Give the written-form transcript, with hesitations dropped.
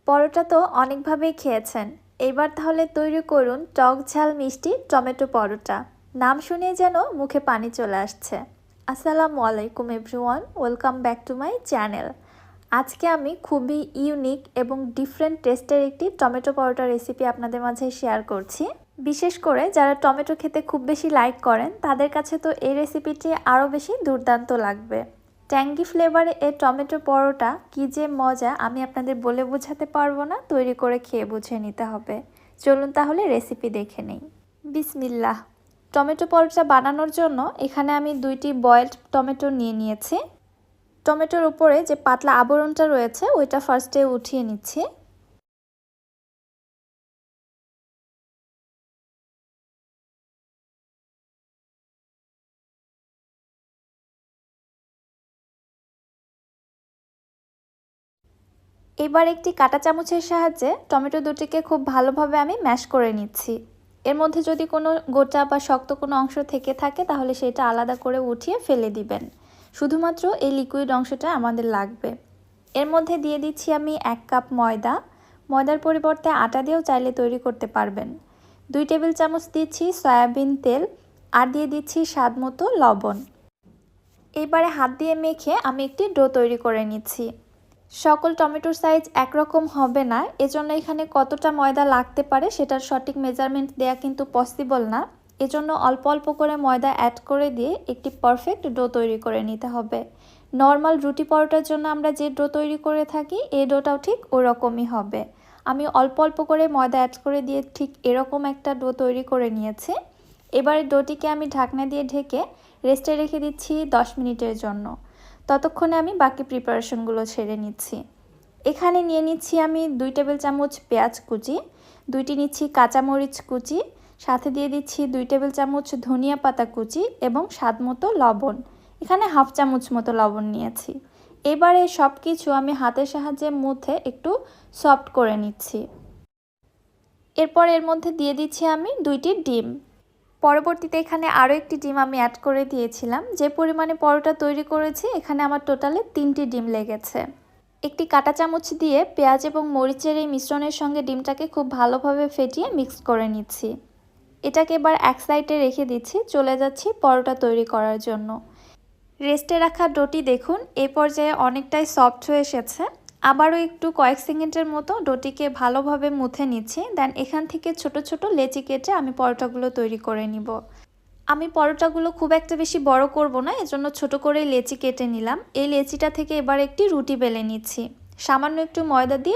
পরোটা তো অনেকভাবেই খেয়েছেন, এইবার তাহলে তৈরি করুন টক ঝাল মিষ্টি টমেটো পরোটা। নাম শুনে যেন মুখে পানি চলে আসছে। আসসালামু আলাইকুম everyone, welcome back to my channel. আজকে আমি খুবই ইউনিক এবং ডিফারেন্ট টেস্টের একটি টমেটো পরোটা রেসিপি আপনাদের মাঝে শেয়ার করছি। বিশেষ করে যারা টমেটো খেতে খুব বেশি লাইক করেন তাদের কাছে তো এই রেসিপিটি আরও বেশি দুর্দান্ত লাগবে। ট্যাঙ্গি ফ্লেভারে এই টমেটো পরোটা কী যে মজা আমি আপনাদের বলে বোঝাতে পারবো না, তৈরি করে খেয়ে বুঝে নিতে হবে। চলুন তাহলে রেসিপি দেখে নেই। বিসমিল্লাহ। টমেটো পরোটা বানানোর জন্য এখানে আমি 2টি বয়েলড টমেটো নিয়ে নিয়েছি। টমেটোর উপরে যে পাতলা আবরণটা রয়েছে ওইটা ফার্স্টে উঠিয়ে নিচ্ছি। এবার একটি কাঁটা চামচের সাহায্যে টমেটো দুটিকে খুব ভালোভাবে আমি ম্যাশ করে নিচ্ছি। এর মধ্যে যদি কোনো গোটা বা শক্ত কোনো অংশ থেকে থাকে তাহলে সেটা আলাদা করে উঠিয়ে ফেলে দিবেন। শুধুমাত্র এই লিকুইড অংশটা আমাদের লাগবে। এর মধ্যে দিয়ে দিচ্ছি আমি 1 কাপ ময়দা। ময়দার পরিবর্তে আটা দিয়েও চাইলে তৈরি করতে পারবেন। 2 টেবিল চামচ দিচ্ছি সয়াবিন তেল আর দিয়ে দিচ্ছি স্বাদ মতো লবণ। এবারে হাত দিয়ে মেখে আমি একটি ডো তৈরি করে নিচ্ছি। সকল টমেটোর সাইজ একরকম হবে না, এজন্য এখানে কতটা ময়দা লাগতে পারে সেটার সঠিক মেজারমেন্ট দেয়া কিন্তু পসিবল না। এজন্য অল্প অল্প করে ময়দা অ্যাড করে দিয়ে একটি পারফেক্ট ডো তৈরি করে নিতে হবে। নর্মাল রুটি পরোটার জন্য আমরা যে ডো তৈরি করে থাকি এই ডোটাও ঠিক ওরকমই হবে। আমি অল্প অল্প করে ময়দা অ্যাড করে দিয়ে ঠিক এরকম একটা ডো তৈরি করে নিয়েছি। এবারে ডোটিকে আমি ঢাকনা দিয়ে ঢেকে রেস্টে রেখে দিচ্ছি 10 মিনিটের জন্য। ততক্ষণে আমি বাকি প্রিপারেশনগুলো ছেড়ে নিচ্ছি। এখানে নিয়ে নিচ্ছি আমি 2 টেবিল চামচ পেঁয়াজ কুচি, 2টি নিচ্ছি কাঁচামরিচ কুচি, সাথে দিয়ে দিচ্ছি 2 টেবিল চামচ ধনিয়া পাতা কুচি এবং স্বাদ মতো লবণ। এখানে হাফ চামচ মতো লবণ নিয়েছি। এবারে সব কিছু আমি হাতের সাহায্যে মুথে একটু সফট করে নিচ্ছি। এরপর এর মধ্যে দিয়ে দিচ্ছি আমি 2টি ডিম। পরবর্তীতে এখানে আরও একটি ডিম আমি অ্যাড করে দিয়েছিলাম। যে পরিমাণে পরোটা তৈরি করেছি এখানে আমার টোটালে 3টি ডিম লেগেছে। একটি কাঁটা চামচ দিয়ে পেঁয়াজ এবং মরিচের এই মিশ্রণের সঙ্গে ডিমটাকে খুব ভালোভাবে ফেটিয়ে মিক্স করে নিচ্ছি। এটাকে এবার এক সাইডে রেখে দিচ্ছি, চলে যাচ্ছি পরোটা তৈরি করার জন্য। রেস্টে রাখা ডোটি দেখুন এই পর্যায়ে অনেকটাই সফট হয়ে এসেছে। আবারও একটু কয়েক সেকেন্ডের মতো ডোটিকে ভালোভাবে মুথে নিচ্ছি। দেন এখান থেকে ছোট ছোট লেচি কেটে আমি পরোটাগুলো তৈরি করে নিব। আমি পরোটাগুলো খুব একটা বেশি বড় করব না, এজন্য ছোট করে লেচি কেটে নিলাম। এই লেচিটা থেকে এবার একটি রুটি বেলে নিচ্ছি। সামান্য একটু ময়দা দিয়ে